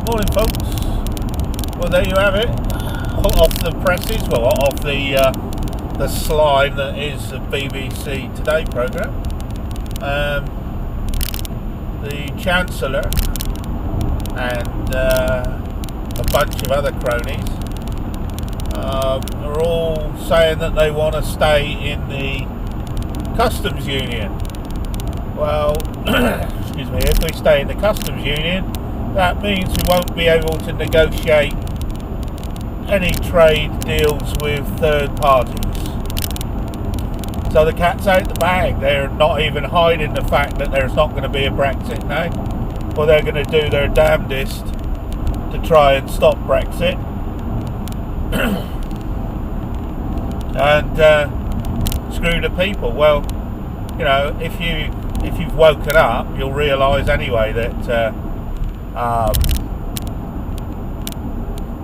Morning, folks. Well, there you have it. Off the presses, well, off the slime that is the BBC Today programme. The Chancellor and a bunch of other cronies are all saying that they want to stay in the customs union. Well, excuse me, if we stay in the customs union, that means we won't be able to negotiate any trade deals with third parties. So the cat's out the bag. They're not even hiding the fact that there's not going to be a Brexit now. Well, they're going to do their damnedest to try and stop Brexit. And screw the people. Well, you know, if you've woken up, you'll realise anyway that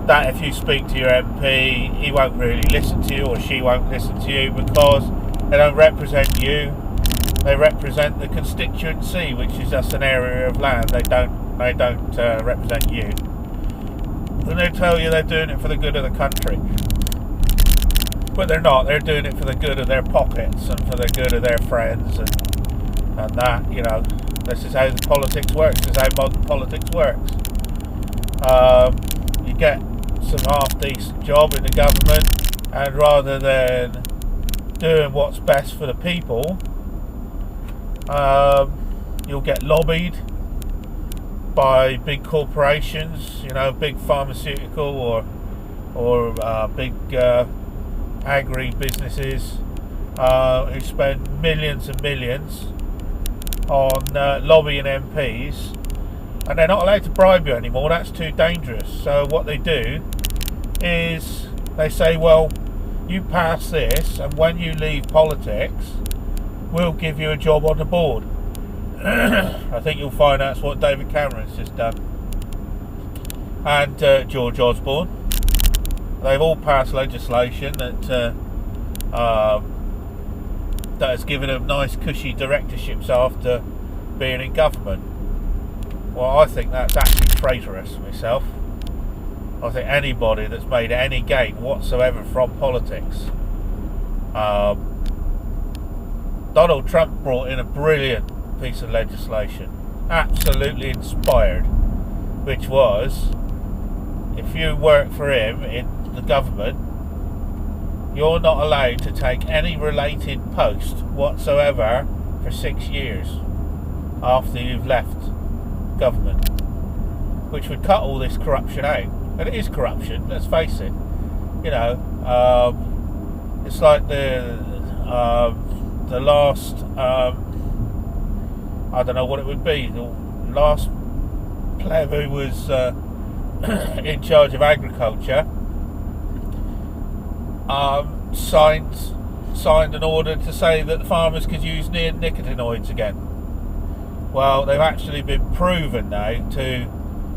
that if you speak to your MP, he won't really listen to you, or she won't listen to you, because they don't represent you. They represent the constituency, which is just an area of land. They don't represent you. And they tell you they're doing it for the good of the country, but they're not. They're doing it for the good of their pockets and for the good of their friends, and that, you know, this is how the politics works. This is how modern politics works. You get some half-decent job in the government, and rather than doing what's best for the people, you'll get lobbied by big corporations, you know, big pharmaceutical or big agri businesses who spend millions and millions on lobbying MPs, and they're not allowed to bribe you anymore. That's too dangerous. So what they do is they say, well, you pass this, and when you leave politics, we'll give you a job on the board. I think you'll find that's what David Cameron's just done, and George Osborne. They've all passed legislation that has given them nice cushy directorships after being in government. Well, I think that's actually traitorous myself. I think anybody that's made any gain whatsoever from politics. Donald Trump brought in a brilliant piece of legislation, absolutely inspired, which was, if you work for him in the government, you're not allowed to take any related post whatsoever for 6 years after you've left government, which would cut all this corruption out. And it is corruption, let's face it. You know, it's like the last, I don't know what it would be, the last pleb who was in charge of agriculture signed an order to say that the farmers could use neonicotinoids again. Well, they've actually been proven now to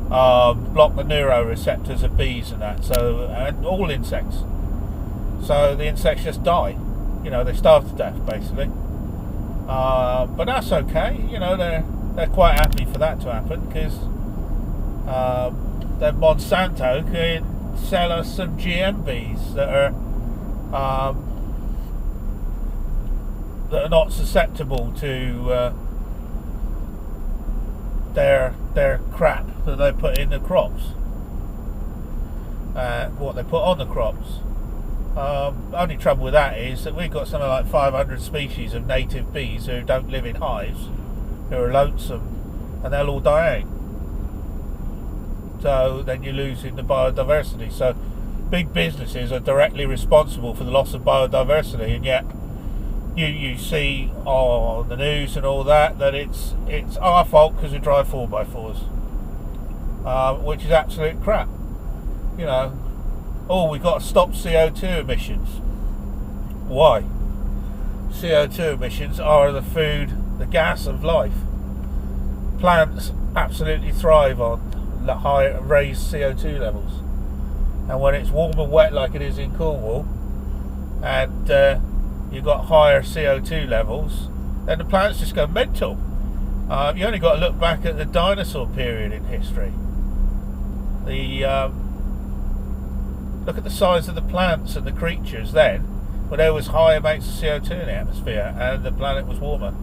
block the neuroreceptors of bees and that, so, and all insects. So the insects just die. You know, they starve to death basically. But that's okay. You know, they're quite happy for that to happen, because then Monsanto can sell us some GM bees that are not susceptible to their crap that they put in the crops, what they put on the crops. Only trouble with that is that we've got something like 500 species of native bees who don't live in hives, who are lonesome, and they'll all die out. So then you're losing the biodiversity. So big businesses are directly responsible for the loss of biodiversity, and yet you see on the news and all that it's our fault because we drive 4x4s, which is absolute crap. You know, oh, we've got to stop CO2 emissions. Why? CO2 emissions are the food, the gas of life. Plants absolutely thrive on high raised CO2 levels, and when it's warm and wet like it is in Cornwall, and you've got higher CO2 levels, then the plants just go mental. You only got to look back at the dinosaur period in history. The look at the size of the plants and the creatures then, when there was high amounts of CO2 in the atmosphere and the planet was warmer.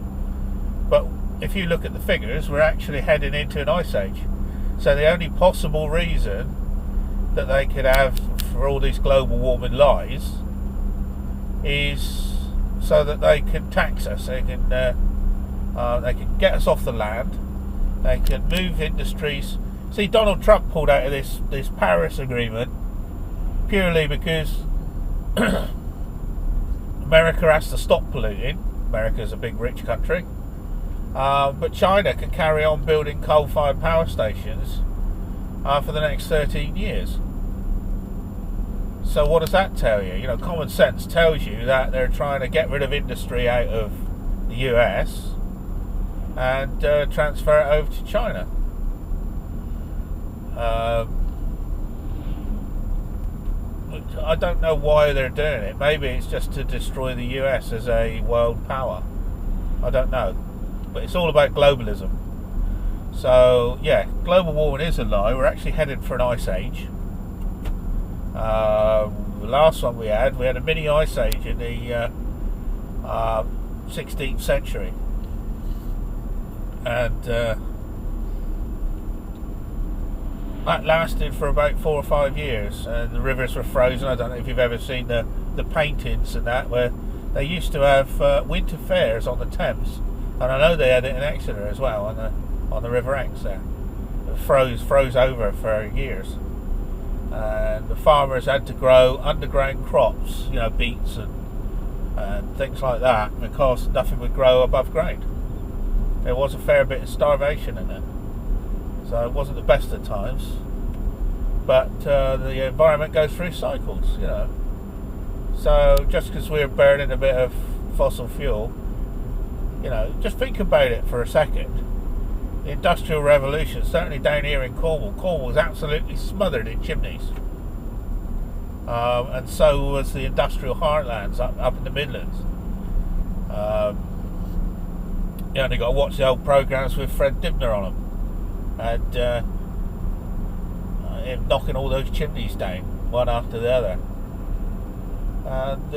But if you look at the figures, we're actually heading into an ice age. So the only possible reason that they could have for all these global warming lies is so that they can tax us. They can get us off the land. They can move industries. See, Donald Trump pulled out of this Paris Agreement purely because America has to stop polluting. America's a big rich country. But China can carry on building coal-fired power stations for the next 13 years. So what does that tell you? You know, common sense tells you that they're trying to get rid of industry out of the US and transfer it over to China. I don't know why they're doing it. Maybe it's just to destroy the US as a world power. I don't know. But it's all about globalism. So, yeah, global warming is a lie. We're actually headed for an ice age. The last one we had a mini ice age in the 16th century. And that lasted for about 4 or 5 years, and the rivers were frozen. I don't know if you've ever seen the paintings and that, where they used to have winter fairs on the Thames, and I know they had it in Exeter as well on the River Exe there. It froze over for years, and the farmers had to grow underground crops, you know, beets and things like that, because nothing would grow above ground. There was a fair bit of starvation in it. So it wasn't the best of times, but the environment goes through cycles, you know. So just because we're burning a bit of fossil fuel, you know, just think about it for a second. The Industrial Revolution, certainly down here in Cornwall was absolutely smothered in chimneys. And so was the industrial heartlands up in the Midlands. You only got to watch the old programmes with Fred Dibner on them. And him knocking all those chimneys down one after the other, and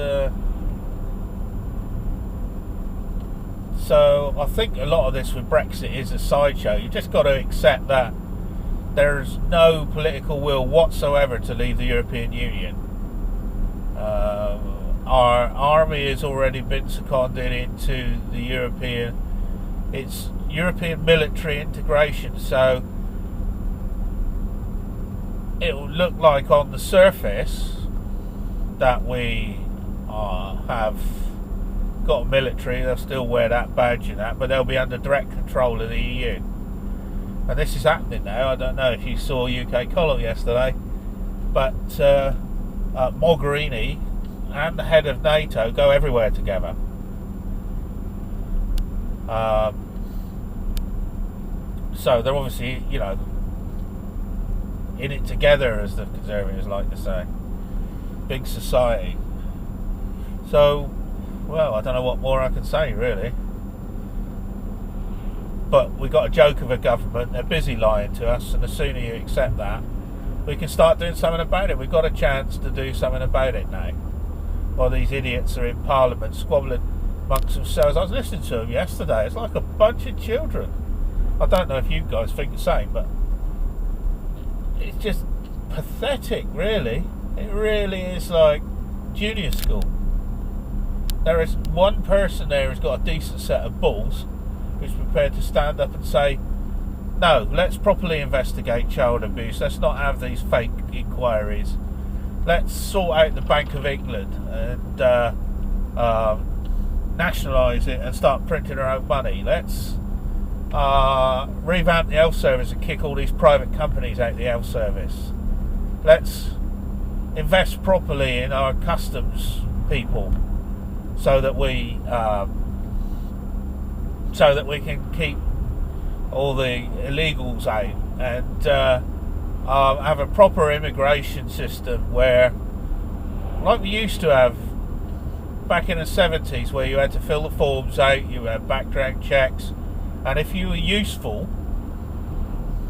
so I think a lot of this with Brexit is a sideshow. You just got to accept that there's no political will whatsoever to leave the European Union. Our army has already been seconded into the European military integration, so it will look like on the surface that we have got military. They'll still wear that badge and that, but they'll be under direct control of the EU. And this is happening now. I don't know if you saw UK column yesterday, but Mogherini and the head of NATO go everywhere together. So they're obviously, you know, in it together, as the Conservatives like to say. Big society. So, well, I don't know what more I can say, really. But we got a joke of a government. They're busy lying to us, and the sooner you accept that, we can start doing something about it. We've got a chance to do something about it now. While these idiots are in Parliament squabbling amongst themselves. I was listening to them yesterday. It's like a bunch of children. I don't know if you guys think the same, but it's just pathetic, really. It really is like junior school. There is one person there who's got a decent set of balls, who's prepared to stand up and say, no, let's properly investigate child abuse. Let's not have these fake inquiries. Let's sort out the Bank of England and nationalise it and start printing our own money. Let's revamp the health service and kick all these private companies out of the health service. Let's invest properly in our customs people so that we can keep all the illegals out and have a proper immigration system where, like we used to have back in the 70s, where you had to fill the forms out, you had background checks, and if you were useful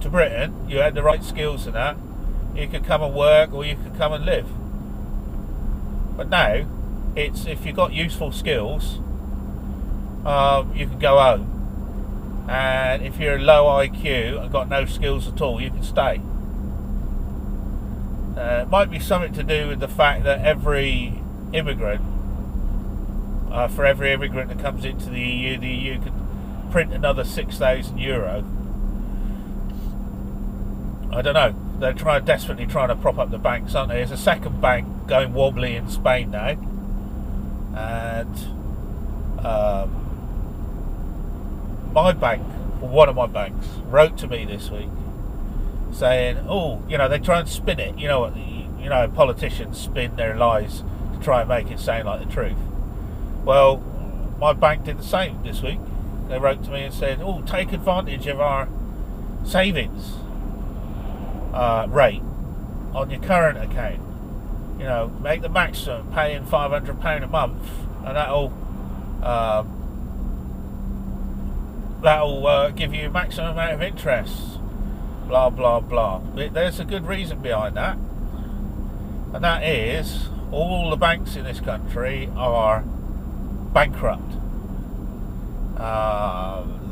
to Britain, you had the right skills and that, You could come and work, or you could come and live. But now, it's if you've got useful skills, you can go home. And if you're low IQ and got no skills at all, you can stay. It might be something to do with the fact that every immigrant, for every immigrant that comes into the EU can print another €6,000. I don't know. They're desperately trying to prop up the banks, aren't they? There's a second bank going wobbly in Spain now, and my bank, or one of my banks, wrote to me this week saying, "Oh, they try and spin it. Politicians spin their lies to try and make it sound like the truth." Well, my bank did the same this week. They wrote to me and said, "Oh, take advantage of our savings rate on your current account. Make the maximum, paying £500 a month, and that'll give you a maximum amount of interest." Blah blah blah. There's a good reason behind that, and that is all the banks in this country are bankrupt.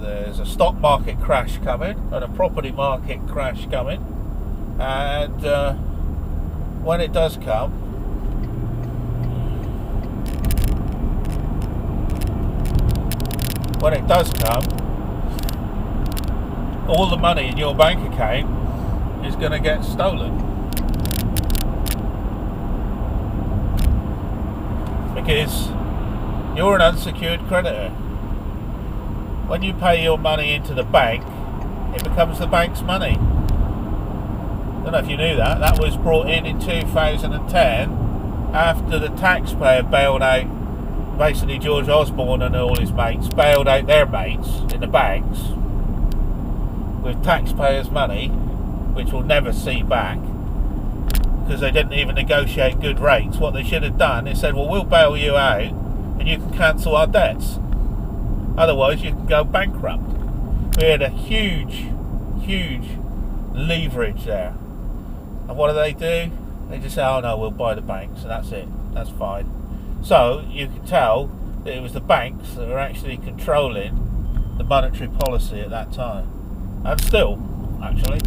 There's a stock market crash coming and a property market crash coming, and when it does come, all the money in your bank account is going to get stolen, because you're an unsecured creditor. When you pay your money into the bank, it becomes the bank's money. I don't know if you knew that. That was brought in 2010 after the taxpayer bailed out, basically George Osborne and all his mates bailed out their mates in the banks with taxpayers' money, which we'll never see back, because they didn't even negotiate good rates. What they should have done is said, "Well, we'll bail you out and you can cancel our debts. Otherwise, you can go bankrupt." We had a huge leverage there. And what do? They just say, "Oh no, we'll buy the banks," and that's it. That's fine. So you can tell that it was the banks that were actually controlling the monetary policy at that time. And still, actually.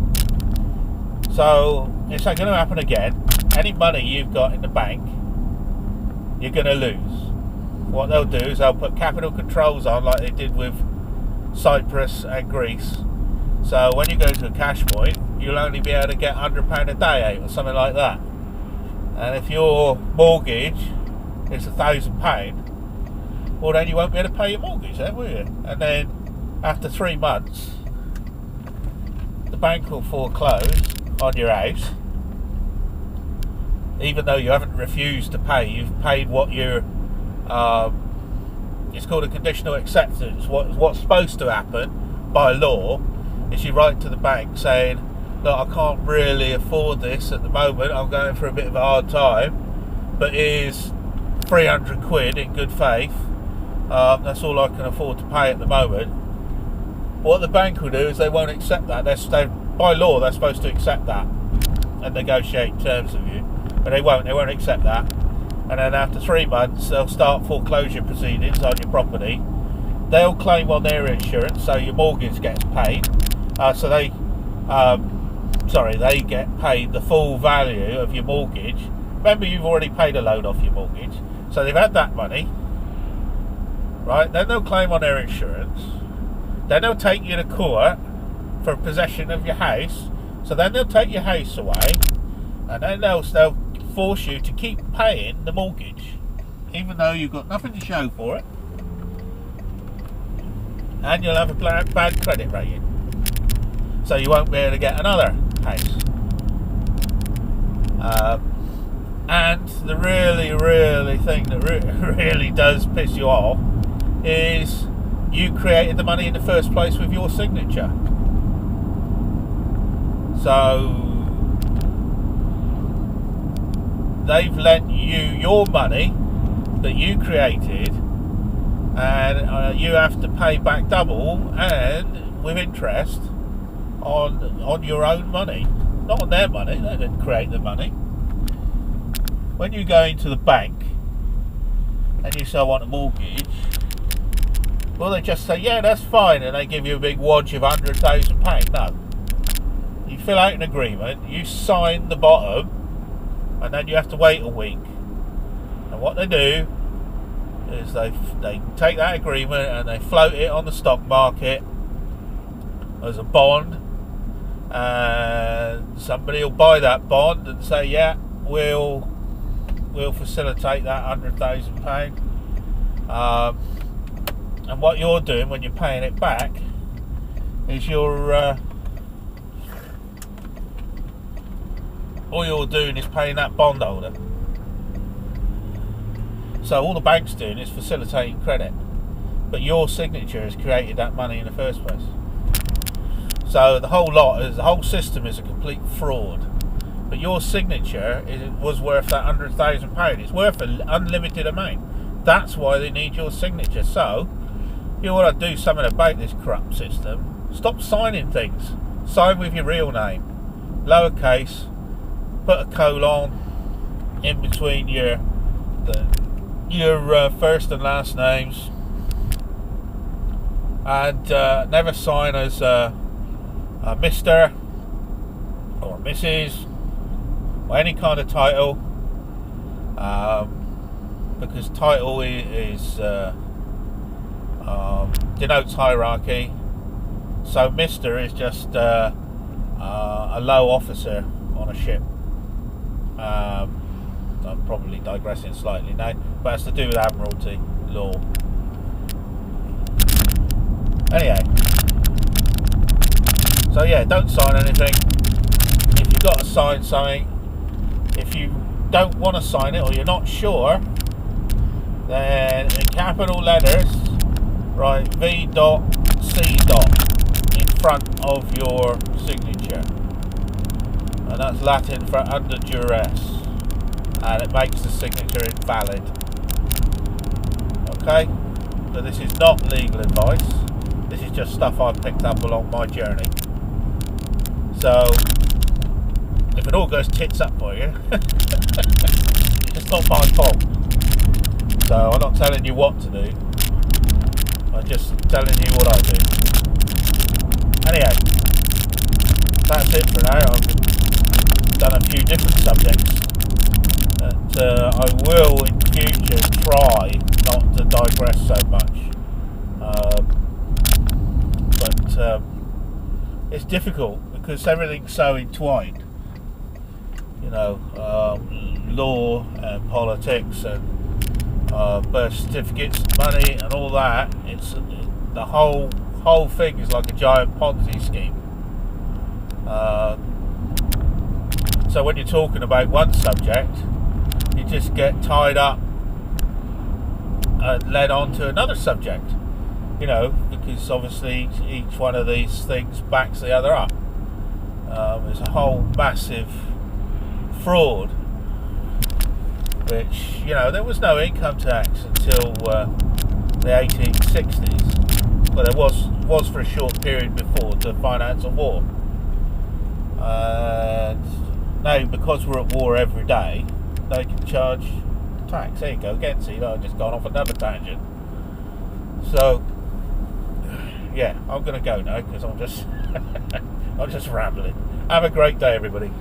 So it's not going to happen again. Any money you've got in the bank, you're going to lose. What they'll do is they'll put capital controls on, like they did with Cyprus and Greece. So when you go to a cash point, you'll only be able to get £100 a day out or something like that. And if your mortgage is £1,000, well then you won't be able to pay your mortgage then, will you? And then after 3 months, the bank will foreclose on your house, even though you haven't refused to pay. You've paid what you're it's called a conditional acceptance. What's supposed to happen by law is you write to the bank saying, "Look, I can't really afford this at the moment, I'm going through a bit of a hard time, but here's £300 in good faith, that's all I can afford to pay at the moment." What the bank will do is they won't accept that. By law they're supposed to accept that and negotiate terms with you, but they won't accept that. And then after 3 months, they'll start foreclosure proceedings on your property. They'll claim on their insurance, so your mortgage gets paid. They get paid the full value of your mortgage. Remember, you've already paid a loan off your mortgage, so they've had that money, right? Then they'll claim on their insurance. Then they'll take you to court for possession of your house. So then they'll take your house away, and then they'll force you to keep paying the mortgage, even though you've got nothing to show for it, and you'll have a bad credit rating, so you won't be able to get another house. And the really thing that really does piss you off is you created the money in the first place with your signature. So they've lent you your money that you created, and you have to pay back double and with interest on your own money. not on their money. They didn't create the money. When you go into the bank and you say I want a mortgage, well, they just say, yeah, that's fine, and they give you a big wodge of £100,000. No. You fill out an agreement, you sign the bottom, and then you have to wait a week. And what they do is they take that agreement and they float it on the stock market as a bond, and somebody will buy that bond and say, yeah, we'll facilitate that £100,000. And what you're doing when you're paying it back is all you're doing is paying that bondholder. So all the bank's doing is facilitating credit, but your signature has created that money in the first place. So the whole system is a complete fraud. But your signature was worth that £100,000. It's worth an unlimited amount. That's why they need your signature. So you want to do something about this corrupt system. Stop signing things. Sign with your real name, lowercase. Put a colon in between your first and last names, and never sign as a Mr. or Mrs. or any kind of title, because title is denotes hierarchy. So Mr. is just a low officer on a ship. I'm probably digressing slightly now, but it's to do with Admiralty law. Anyway, so yeah, don't sign anything. If you've got to sign something, if you don't want to sign it or you're not sure, then in capital letters write V.C. in front of your signature. And that's Latin for under duress, and it makes the signature invalid. Okay, so this is not legal advice, this is just stuff I've picked up along my journey. So if it all goes tits up for you, it's not my fault. So I'm not telling you what to do, I'm just telling you what I do. Anyway, that's it for now. I've done a few different subjects that I will in future try not to digress so much, but it's difficult because everything's so entwined, you know, law and politics and birth certificates and money and all that. It's the whole thing is like a giant Ponzi scheme. So when you're talking about one subject, you just get tied up and led on to another subject, you know, because obviously each one of these things backs the other up. There's a whole massive fraud, which, you know, there was no income tax until the 1860s. Well, there was for a short period before to finance a war. And now, because we're at war every day, they can charge tax. There you go again. See, I've just gone off another tangent. So, yeah, I'm going to go now because I'm just rambling. Have a great day, everybody.